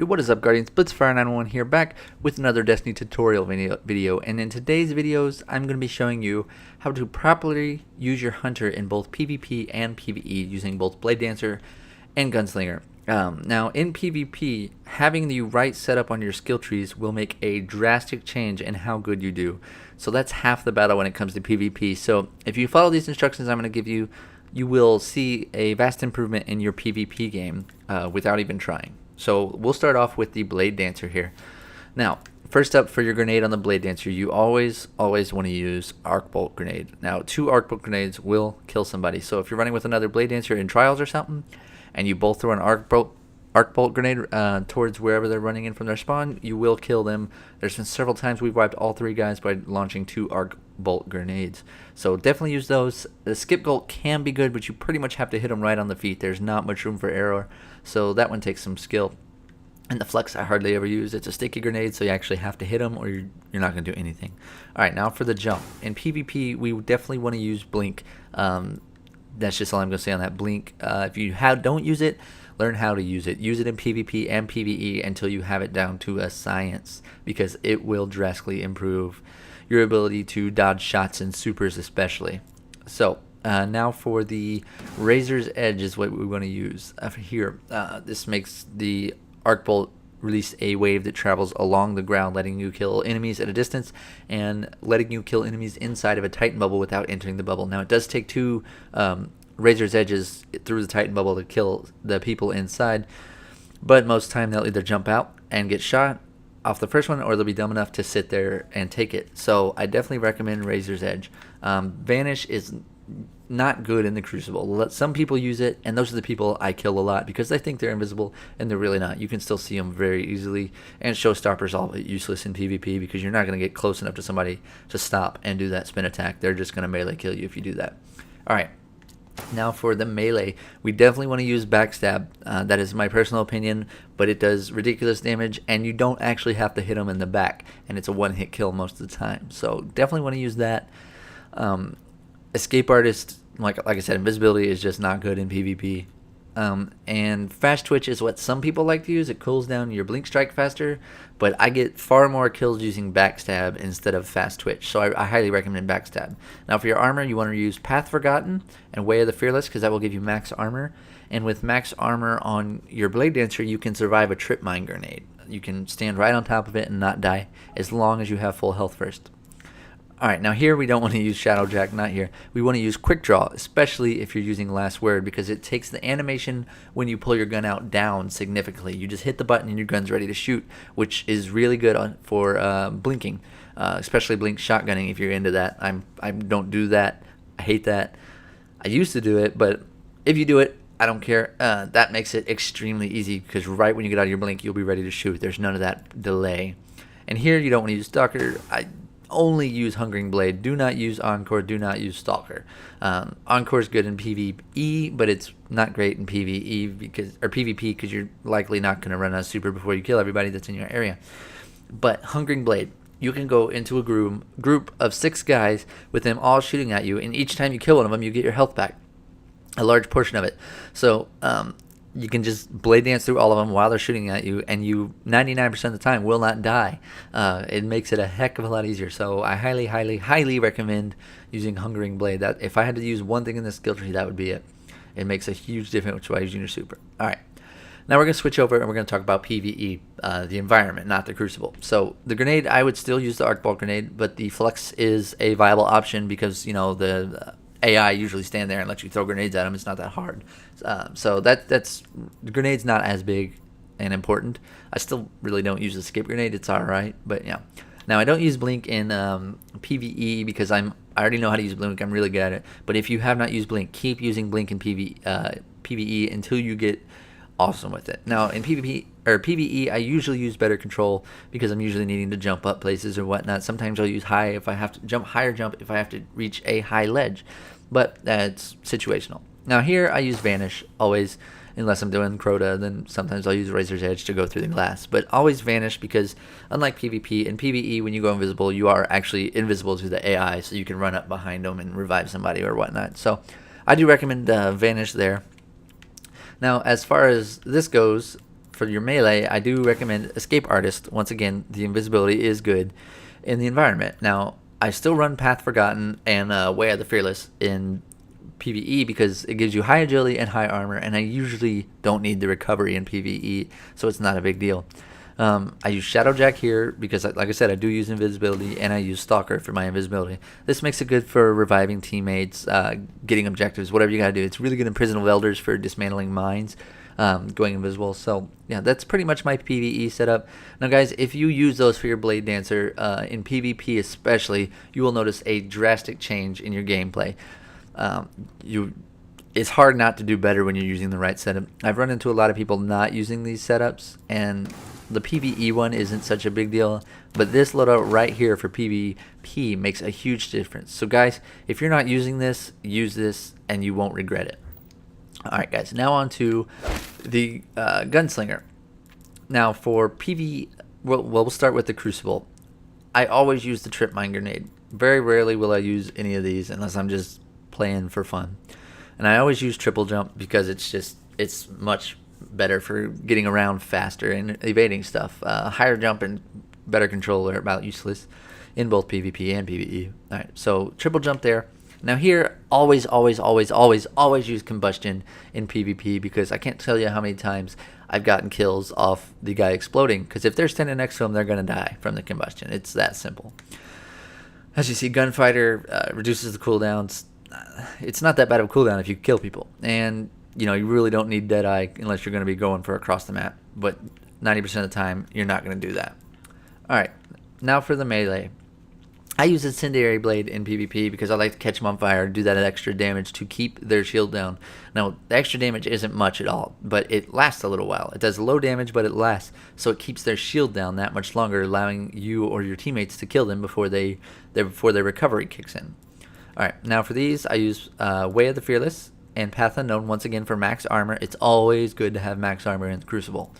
What is up, Guardians? Blitzfire911 here, back with another Destiny tutorial video. And in today's videos, I'm going to be showing you how to properly use your hunter in both PvP and PvE using both Blade Dancer and Gunslinger. Now, in PvP, having the right setup on your skill trees will make a drastic change in how good you do. So that's half the battle when it comes to PvP. So if you follow these instructions I'm going to give you, you will see a vast improvement in your PvP game without even trying. So we'll start off with the Blade Dancer here. Now, first up, for your grenade on the Blade Dancer, you always want to use Arc Bolt Grenade. Now, 2 Arc Bolt Grenades will kill somebody. So if you're running with another Blade Dancer in Trials or something, and you both throw an Arc Bolt Grenade towards wherever they're running in from their spawn, you will kill them. There's been several times we've wiped all 3 guys by launching 2 Arc Bolt Grenades. So definitely use those. The Skip Bolt can be good, but you pretty much have to hit them right on the feet. There's not much room for error, so that one takes some skill. And the Flex I hardly ever use. It's a sticky grenade, so you actually have to hit them or you're not going to do anything. Alright, now for the jump. In PvP, we definitely want to use Blink. That's just all I'm going to say on that. Blink, if you don't use it, learn how to use it. Use it in PvP and PvE until you have it down to a science, because it will drastically improve your ability to dodge shots and supers especially. So now for the Razor's Edge is what we want to use here. This makes the Arc Bolt release a wave that travels along the ground, letting you kill enemies at a distance and letting you kill enemies inside of a Titan bubble without entering the bubble. Now, it does take 2 Razor's Edges through the Titan bubble to kill the people inside, but most of the time they'll either jump out and get shot off the first one, or they'll be dumb enough to sit there and take it. So I definitely recommend Razor's Edge. Vanish is not good in the Crucible. Some people use it, and those are the people I kill a lot because they think they're invisible and they're really not. You can still see them very easily, and Showstopper's all useless in PvP because you're not going to get close enough to somebody to stop and do that spin attack. They're just going to melee kill you if you do that. Alright, now for the melee, we definitely want to use Backstab. That is my personal opinion, but it does ridiculous damage, and you don't actually have to hit them in the back, and it's a one-hit kill most of the time. So definitely want to use that. Escape Artist, like I said, invisibility is just not good in PvP. And Fast Twitch is what some people like to use. It cools down your Blink Strike faster, but I get far more kills using Backstab instead of Fast Twitch, so I highly recommend Backstab. Now for your armor, you want to use Path Forgotten and Way of the Fearless, because that will give you max armor. And with max armor on your Blade Dancer, you can survive a Trip Mine Grenade. You can stand right on top of it and not die, as long as you have full health first. Alright, now here we don't want to use Shadowjack, not here. We want to use Quick Draw, especially if you're using Last Word, because it takes the animation when you pull your gun out down significantly. You just hit the button and your gun's ready to shoot, which is really good for blinking, especially blink shotgunning if you're into that. I don't do that. I hate that. I used to do it, but if you do it, I don't care. That makes it extremely easy, because right when you get out of your blink, you'll be ready to shoot. There's none of that delay. And here you don't want to use Stalker. Only use Hungering Blade. Do not use Encore. Do not use Stalker. Encore is good in PvE, but it's not great in PvP because you're likely not going to run a super before you kill everybody that's in your area. But Hungering Blade, you can go into a group of 6 guys with them all shooting at you, and each time you kill one of them, you get your health back, a large portion of it. So you can just Blade Dance through all of them while they're shooting at you, and you 99% of the time will not die. It makes it a heck of a lot easier. So I highly recommend using Hungering Blade. That if I had to use one thing in this skill tree, that would be it. It makes a huge difference by using your super. Alright, now we're going to switch over and we're going to talk about PvE, the environment, not the Crucible. So the grenade, I would still use the Arc Bolt Grenade, but the Flex is a viable option because, you know, the AI usually stand there and let you throw grenades at them. It's not that hard. So the grenade's not as big and important. I still really don't use the Escape Grenade. It's alright, but yeah. Now I don't use Blink in PvE because I already know how to use Blink. I'm really good at it. But if you have not used Blink, keep using Blink in PvE until you get awesome with it. Now in PvE, I usually use Better Control because I'm usually needing to jump up places or whatnot. Sometimes I'll use High if I have to jump if I have to reach a high ledge, but that's situational. Now here I use Vanish always, unless I'm doing Crota. Then sometimes I'll use Razor's Edge to go through the glass, but always Vanish, because unlike PvP, in PvE when you go invisible, you are actually invisible to the AI, so you can run up behind them and revive somebody or whatnot. So I do recommend Vanish there. Now as far as this goes, for your melee, I do recommend Escape Artist. Once again, the invisibility is good in the environment. Now, I still run Path Forgotten and Way of the Fearless in PvE because it gives you high agility and high armor, and I usually don't need the recovery in PvE, so it's not a big deal. I use Shadowjack here because, like I said, I do use invisibility, and I use Stalker for my invisibility. This makes it good for reviving teammates, getting objectives, whatever you gotta do. It's really good in Prison of Elders for dismantling mines, going invisible. So yeah, that's pretty much my PvE setup. Now guys, if you use those for your Blade Dancer, in PvP especially, you will notice a drastic change in your gameplay. It's hard not to do better when you're using the right setup. I've run into a lot of people not using these setups, and the PvE one isn't such a big deal, but this loadout right here for PvP makes a huge difference. So guys, if you're not using this, use this and you won't regret it. Alright guys, now on to the Gunslinger. Now for PvE, we'll start with the Crucible. I always use the Trip Mine Grenade. Very rarely will I use any of these unless I'm just playing for fun. And I always use Triple Jump because it's much better for getting around faster and evading stuff. Higher jump and better control are about useless in both PvP and PvE. Alright, so Triple Jump there. Now here, always use Combustion in PvP because I can't tell you how many times I've gotten kills off the guy exploding, because if they're standing next to him, they're going to die from the combustion. It's that simple. As you see, Gunfighter reduces the cooldowns. It's not that bad of a cooldown if you kill people, and you really don't need Deadeye unless you're going to be going for across the map, but 90% of the time you're not going to do that. Alright, now for the melee. I use Incendiary Blade in PvP because I like to catch them on fire, do that extra damage to keep their shield down. Now, the extra damage isn't much at all, but it lasts a little while. It does low damage, but it lasts, so it keeps their shield down that much longer, allowing you or your teammates to kill them before their recovery kicks in. Alright, now for these, I use Way of the Fearless and Path Unknown, once again for max armor. It's always good to have max armor in the Crucible.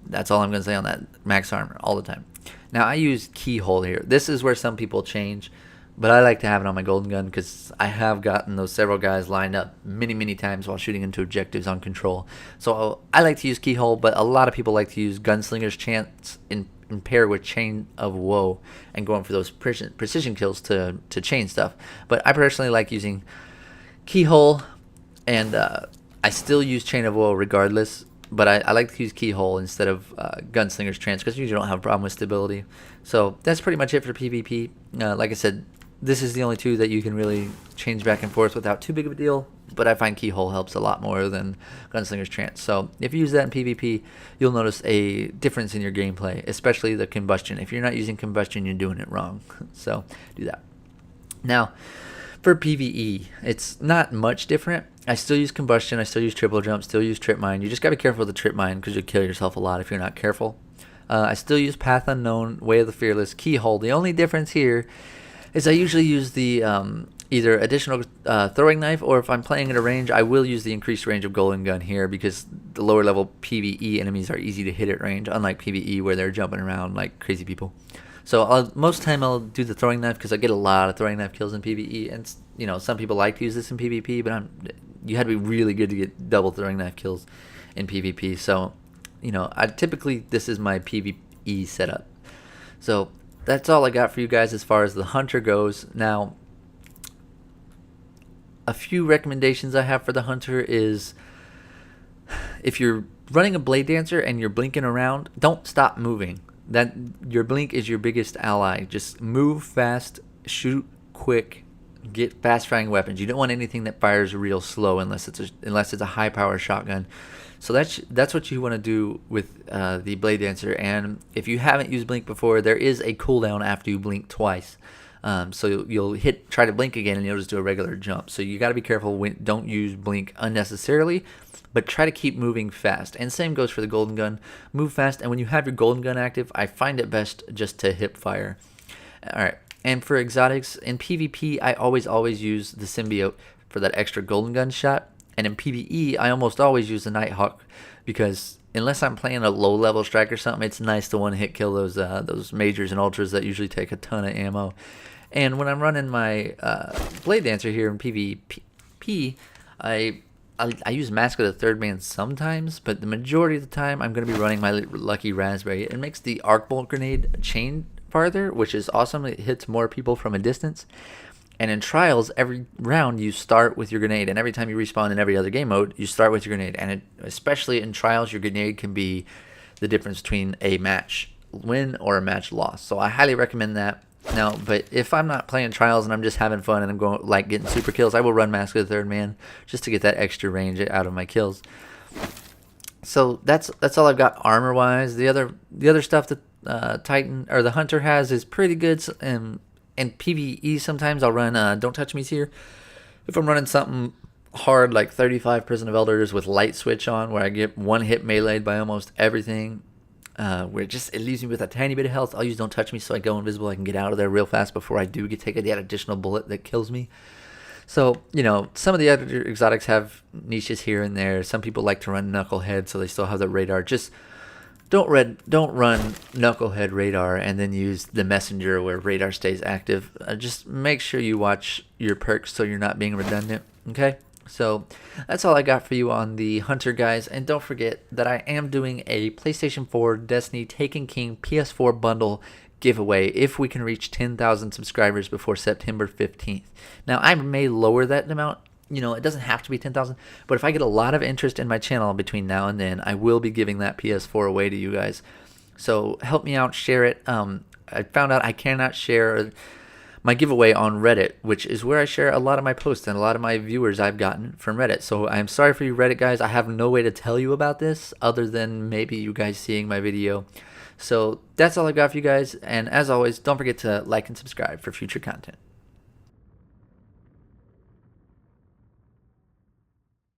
That's all I'm going to say on that. Max armor, all the time. Now, I use Keyhole here. This is where some people change, but I like to have it on my Golden Gun because I have gotten those several guys lined up many times while shooting into objectives on control. So I like to use Keyhole, but a lot of people like to use Gunslinger's Chance in pair with Chain of Woe and going for those precision kills to chain stuff. But I personally like using Keyhole, and I still use Chain of Woe regardless. But I like to use Keyhole instead of Gunslinger's Trance because you usually don't have a problem with stability. So that's pretty much it for PvP. Like I said, this is the only two that you can really change back and forth without too big of a deal. But I find Keyhole helps a lot more than Gunslinger's Trance. So if you use that in PvP, you'll notice a difference in your gameplay, especially the Combustion. If you're not using Combustion, you're doing it wrong. So do that. Now, for PvE, it's not much different. I still use Combustion, I still use Triple Jump, still use Trip Mine. You just gotta be careful with the Trip Mine because you'll kill yourself a lot if you're not careful. I still use Path Unknown, Way of the Fearless, Keyhole. The only difference here is I usually use the either additional throwing knife, or if I'm playing at a range, I will use the increased range of Golden Gun here because the lower level PvE enemies are easy to hit at range, unlike PvE where they're jumping around like crazy people. So most of the time I'll do the throwing knife because I get a lot of throwing knife kills in PvE, and some people like to use this in PvP, but you had to be really good to get double throwing knife kills in PvP. So, this is my PvE setup. So that's all I got for you guys as far as the Hunter goes. Now, a few recommendations I have for the Hunter is, if you're running a Blade Dancer and you're blinking around, don't stop moving. That your blink is your biggest ally. Just move fast, shoot quick, get fast firing weapons. You don't want anything that fires real slow unless it's a high power shotgun. So that's what you want to do with the Blade Dancer. And if you haven't used blink before, there is a cooldown after you blink twice. So you'll try to blink again and you'll just do a regular jump. So you got to be careful. Don't use blink unnecessarily, but try to keep moving fast. And same goes for the Golden Gun. Move fast, and when you have your Golden Gun active, I find it best just to hip fire. Alright, and for exotics, in PvP, I always use the Symbiote for that extra Golden Gun shot. And in PvE, I almost always use the Nighthawk because unless I'm playing a low-level strike or something, it's nice to one-hit kill those majors and ultras that usually take a ton of ammo. And when I'm running my Blade Dancer here in PvP, I I use Mask of the Third Man sometimes, but the majority of the time I'm going to be running my Lucky Raspberry. It makes the arc bolt grenade chain farther, which is awesome. It hits more people from a distance. And in trials, every round you start with your grenade, and every time you respawn in every other game mode, you start with your grenade. And especially in trials, your grenade can be the difference between a match win or a match loss. So I highly recommend that. Now, but if I'm not playing trials and I'm just having fun and I'm going like getting super kills, I will run Mask of the Third Man just to get that extra range out of my kills. So that's all I've got armor wise. The other stuff that Titan or the Hunter has is pretty good. In PvE sometimes I'll run Don't Touch Me's here. If I'm running something hard like 35 Prison of Elders with light switch on, where I get one hit meleeed by almost everything. Where it leaves me with a tiny bit of health, I'll use Don't Touch Me so I go invisible. I can get out of there real fast before I do take that additional bullet that kills me. So, some of the other exotics have niches here and there. Some people like to run Knucklehead, so they still have the radar. Just don't run Knucklehead radar and then use the Messenger where radar stays active. Just make sure you watch your perks so you're not being redundant, okay? So that's all I got for you on the Hunter, guys. And don't forget that I am doing a PlayStation 4 Destiny Taken King PS4 bundle giveaway if we can reach 10,000 subscribers before September 15th. Now, I may lower that amount. It doesn't have to be 10,000. But if I get a lot of interest in my channel between now and then, I will be giving that PS4 away to you guys. So help me out, share it. I found out I cannot share my giveaway on Reddit, which is where I share a lot of my posts and a lot of my viewers I've gotten from Reddit. So I'm sorry for you Reddit guys. I have no way to tell you about this other than maybe you guys seeing my video. So that's all I got for you guys. And as always, don't forget to like and subscribe for future content.